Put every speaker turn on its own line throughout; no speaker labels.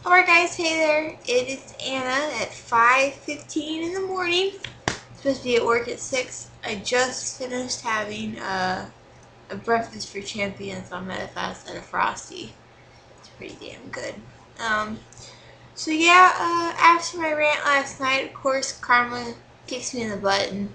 Alright guys, hey there, it is Anna at 5:15 in the morning. I'm supposed to be at work at 6. I just finished having a breakfast for champions on Medifast and a Frosty. It's pretty damn good. After my rant last night, of course, Karma kicks me in the butt and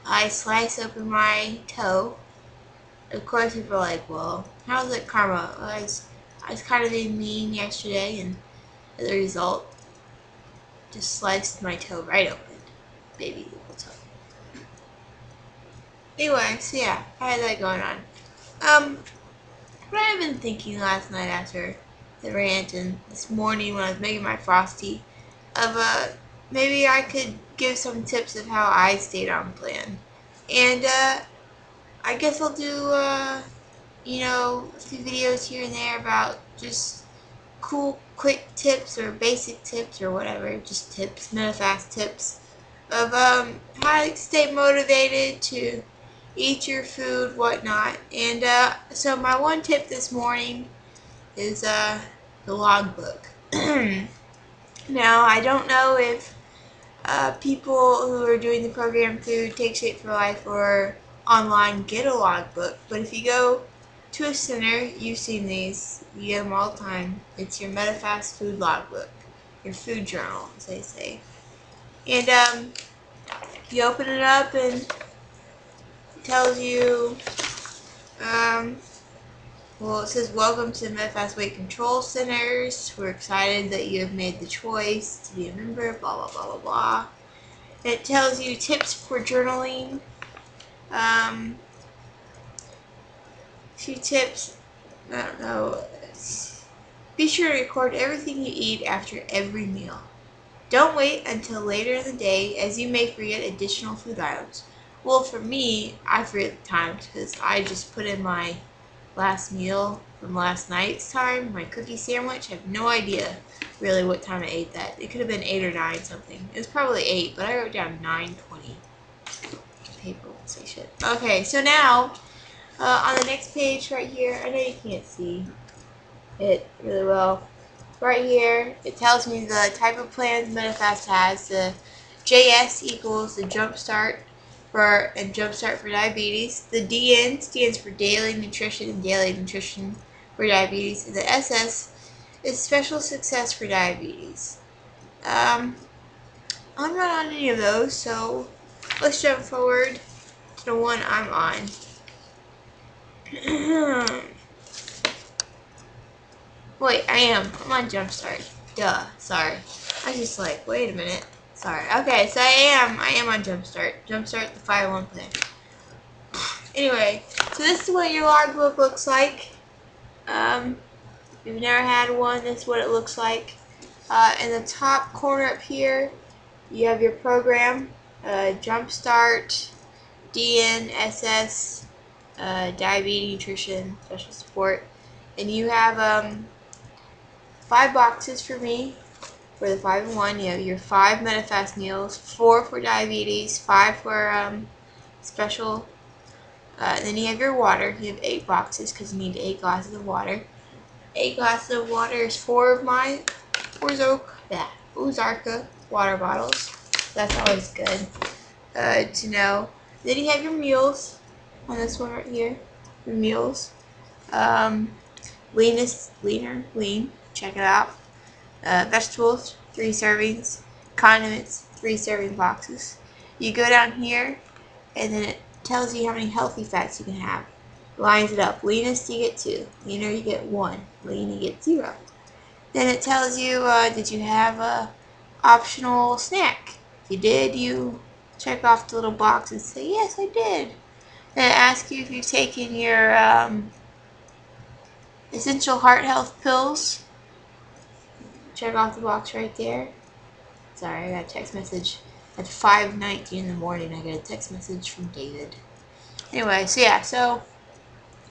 I slice open my toe. Of course, people are like, well, how's it Karma? I was kind of being mean yesterday, and as a result, just sliced my toe right open. Baby little toe. Anyway, so yeah, I had that going on. What I've been thinking last night after the rant and this morning when I was making my Frosty, of maybe I could give some tips of how I stayed on plan. And I guess I'll do a few videos here and there about just cool, quick tips or basic tips or whatever, just tips, Medifast tips of how to stay motivated to eat your food, whatnot. And so my one tip this morning is the logbook. Now, I don't know if people who are doing the program through Take Shape for Life or online get a logbook, but if you go to a center, you've seen these, you get them all the time. It's your Medifast food logbook, your food journal, as they say. And you open it up and it tells you, it says, welcome to the Medifast Weight Control Centers. We're excited that you have made the choice to be a member, blah, blah, blah, blah, blah. And it tells you tips for journaling. Few tips, I don't know. Be sure to record everything you eat after every meal. Don't wait until later in the day, as you may forget additional food items. Well, for me, I forget the times because I just put in my last meal from last night's time, my cookie sandwich. I have no idea really what time I ate that. It could have been 8 or 9 something. It was probably 8, but I wrote down 9:20. Paper won't say shit. Okay, so now on the next page right here, I know you can't see it really well. Right here, it tells me the type of plans Medifast has. The JS equals the Jumpstart for diabetes. The DN stands for Daily Nutrition and Daily Nutrition for Diabetes. And the SS is Special Success for Diabetes. I'm not on any of those, so let's jump forward to the one I'm on. Wait, I'm on Jumpstart. Duh, sorry. I was just like, wait a minute. Sorry. Okay, so I am on Jumpstart. Jumpstart the 5-1 plan. Anyway, so this is what your logbook looks like. If you've never had one, this is what it looks like. In the top corner up here, you have your program, Jumpstart, DN, SS, diabetes, nutrition, special support, and you have 5 boxes for me for the 5-in-1. You have your 5 Medifast meals, 4 for diabetes, 5 for special. Then you have your water. You have 8 boxes because you need 8 glasses of water. 8 glasses of water is 4 of my Ozarka water bottles. That's always good to know. Then you have your meals on this one right here. Your meals. Lean. Check it out. Vegetables, 3 servings. Condiments, 3 serving boxes. You go down here, and then it tells you how many healthy fats you can have. Lines it up. Leanest, you get 2. Leaner, you get 1. Lean, you get 0. Then it tells you, did you have a optional snack? If you did, you check off the little box and say, yes, I did. Then it asks you if you've taken your essential heart health pills. Check off the box right there. Sorry, I got a text message at 5:19 in the morning. I got a text message from David. Anyway, so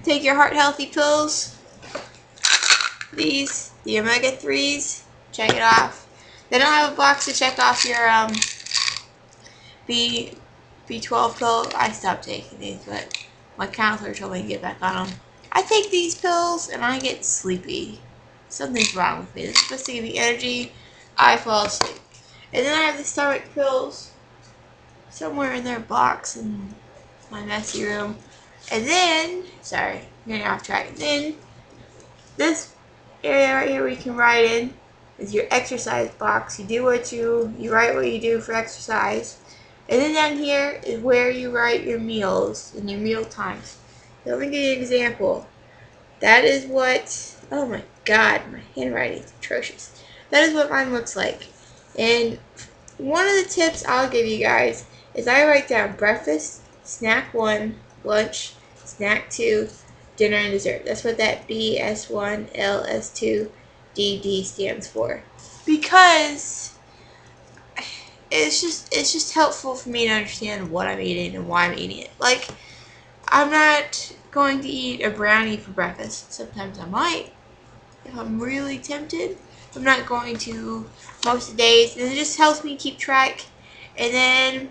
take your heart healthy pills. These, the omega-3s, check it off. They don't have a box to check off your B12 pill. I stopped taking these, but my counselor told me to get back on them. I take these pills and I get sleepy. something's wrong with me. This is supposed to give me energy. I fall asleep. And then I have the stomach pills somewhere in their box in my messy room. And then, sorry, I'm getting off track. And then this area right here where you can write in is your exercise box. You write what you do for exercise. And then down here is where you write your meals and your meal times. So let me give you an example. That is what, oh my god, my handwriting is atrocious. That is what mine looks like. And one of the tips I'll give you guys is I write down breakfast, snack 1, lunch, snack 2, dinner and dessert. That's what that BS1, LS2, DD stands for. Because it's just helpful for me to understand what I'm eating and why I'm eating it. Like, I'm not going to eat a brownie for breakfast. Sometimes I might, if I'm really tempted. I'm not going to most of the days, and it just helps me keep track. And then,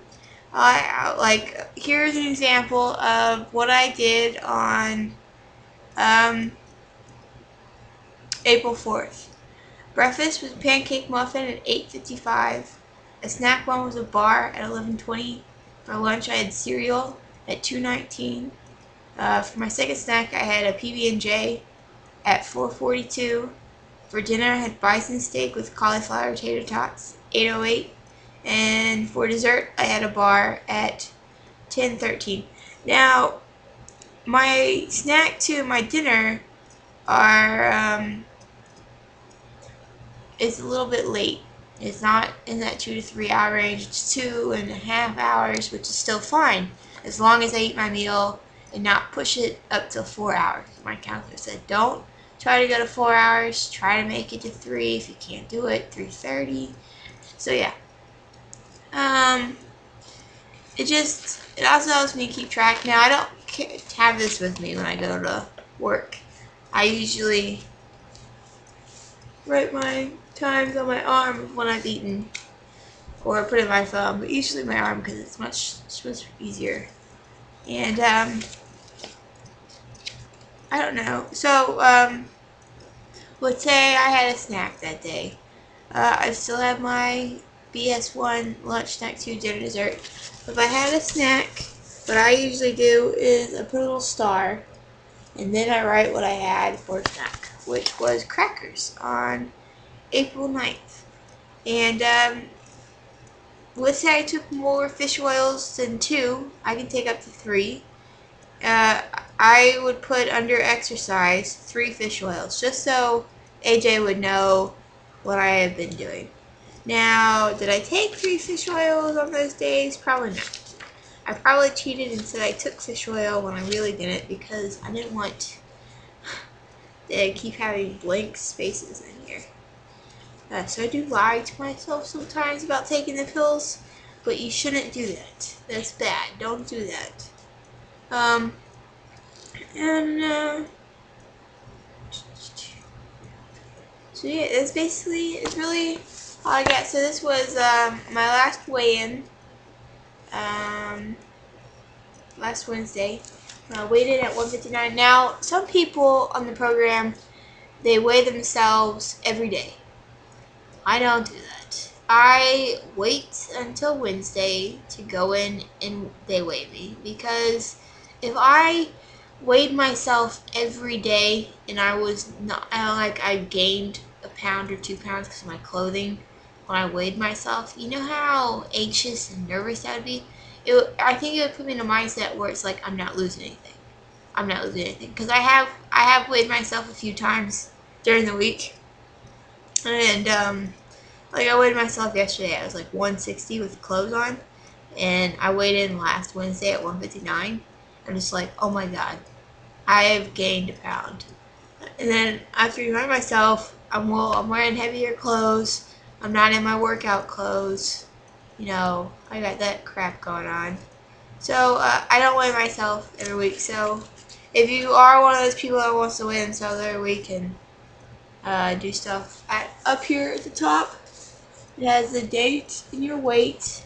like, here's an example of what I did on April 4th. Breakfast was a pancake muffin at 8:55. A snack one was a bar at 11:20. For lunch, I had cereal at 2:19. For my second snack, I had a PB&J at 4:42. For dinner, I had bison steak with cauliflower tater tots, 8:08. And for dessert, I had a bar at 10:13. Now, my snack 2 and my dinner are it's a little bit late. It's not in that 2 to 3 hour range. It's 2.5 hours, which is still fine as long as I eat my meal and not push it up to 4 hours. My counselor said, don't try to go to 4 hours. Try to make it to 3. If you can't do it, 3:30. So yeah. It also helps me keep track. Now, I don't have this with me when I go to work. I usually write my times on my arm of when I've eaten, or put it in my phone, but usually my arm because it's much easier. And I don't know. So let's say I had a snack that day. I still have my BS1 lunch, snack 2, dinner, dessert. If I had a snack, what I usually do is I put a little star, and then I write what I had for a snack, which was crackers on April 9th. And let's say I took more fish oils than 2, I can take up to 3. I would put under exercise 3 fish oils, just so AJ would know what I have been doing. Now, did I take 3 fish oils on those days? Probably not. I probably cheated and said I took fish oil when I really didn't, because I didn't want to keep having blank spaces in here. So I do lie to myself sometimes about taking the pills, but you shouldn't do that. That's bad. Don't do that. So yeah, that's basically, it's really all I got. So this was my last weigh-in, last Wednesday. I weighed in at 159. Now, some people on the program, they weigh themselves every day. I don't do that. I wait until Wednesday to go in and they weigh me, because if I weighed myself every day and I gained a pound or 2 pounds because of my clothing when I weighed myself, you know how anxious and nervous that would be? I think it would put me in a mindset where it's like I'm not losing anything. I'm not losing anything, because I have weighed myself a few times during the week, and like I weighed myself yesterday. I was like 160 with clothes on, and I weighed in last Wednesday at 159. I'm just like, oh my god, I have gained a pound. And then I have to remind myself, I'm wearing heavier clothes. I'm not in my workout clothes. You know, I got that crap going on. So I don't weigh myself every week. So if you are one of those people that wants to weigh themselves every week and do stuff up here at the top, it has the date and your weight,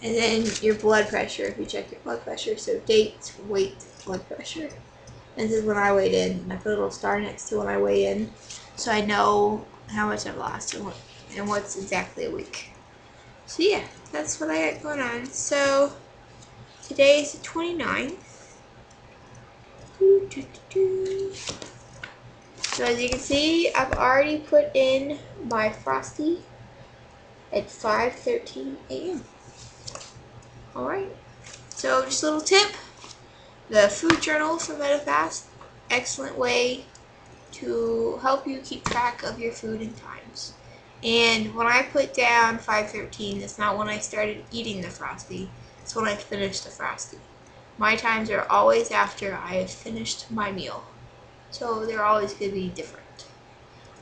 and then your blood pressure if you check your blood pressure. So date, weight, blood pressure. This is when I weighed in. I put a little star next to when I weigh in. so I know how much I've lost and what's exactly a week. So yeah, that's what I got going on. So today is the 29th. So as you can see, I've already put in my Frosty at 5:13 a.m. Alright, so just a little tip. The food journal from Medifast, excellent way to help you keep track of your food and times. And when I put down 5:13, it's not when I started eating the Frosty, it's when I finished the Frosty. My times are always after I have finished my meal. So they're always going to be different.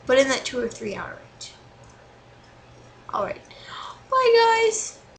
But in that 2 or 3 hour range. Alright. Bye guys!